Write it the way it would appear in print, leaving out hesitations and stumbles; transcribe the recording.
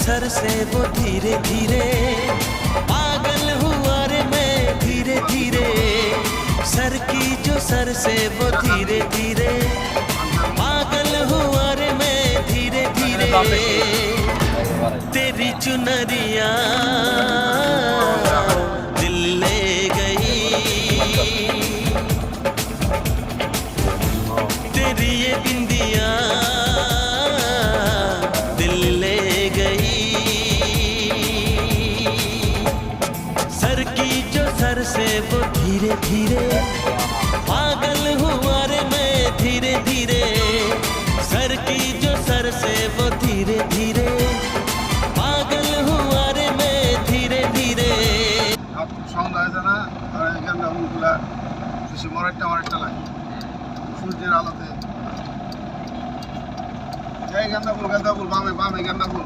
Sir से वो धीरे धीरे पागल हुआ रे मैं धीरे धीरे। सर की जो सर से वो धीरे धीरे पागल हुआ रे मैं धीरे धीरे। तेरी चुनरिया दिल ले गई, तेरी ये बिंदिया दिल ले गई। सर की जो सर से वो धीरे धीरे पागल हुआ रे मैं धीरे धीरे। सर की जो सर से वो धीरे धीरे पागल हुआ रे मैं धीरे धीरे। সাউন্ড আছে না, আর এই গানটা ফুলগুলা বেশি মরাইটা লাগে সূর্যের আলোতে। এই গান্দা ফুল বামে বামে গান্দা ফুল।